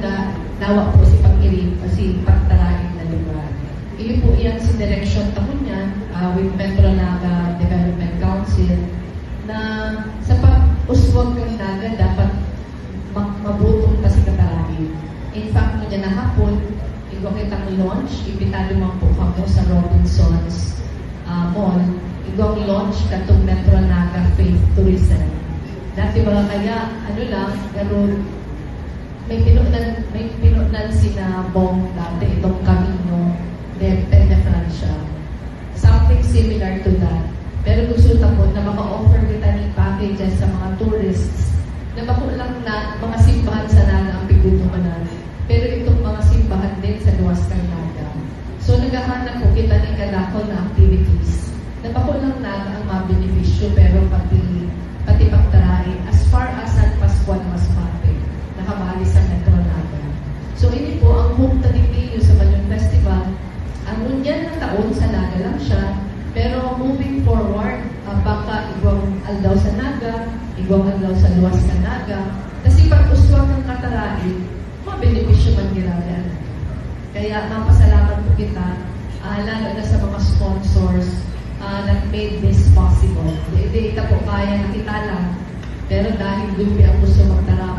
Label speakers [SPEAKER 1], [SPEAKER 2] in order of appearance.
[SPEAKER 1] nga nawa po si pag-irip si pagtarain na lugar. Ili po yan si direksyon tahon niyan with Metro Naga Development Council na sa pag-uswag ng Naga dapat mabutong pa si katarain. In fact, mo dyan na hapon, ikaw kitang launch, ipitado man po kamo sa Robinsons Mall, ikaw launch katong Metro Naga Faith Tourism. Dati mga kaya, ano lang, pero may pinunan sina Bong dati, itong Camino de Francia. Something similar to that. Pero gusto po na maka-offer kita ng packages sa mga tourists na makulang na mga simbahan sa Naga ang pigutumanan. Pero itong mga simbahan din sa luwas kang Naga. So naghahanap po kita ng kadakol na activities na makulang Naga ang mabenepisyo pero pati pagtarain as far as San Pascual Masbate nakabali sa Metro Naga. So ini po ang home taligniyo sa Balon Festival. Ang unyan ng taon sa Naga lang siya, pero moving forward, baka igwang aldaw sa Naga, igwang aldaw sa luwas sa Naga, kasi pag uswag ng katarain, mabenepisyo man girayan. Kaya mapasalamat po kita, lalo na sa mga sponsors that made this possible. Hindi ita po kaya nakita lang, pero dahil gupi ang gusto magtara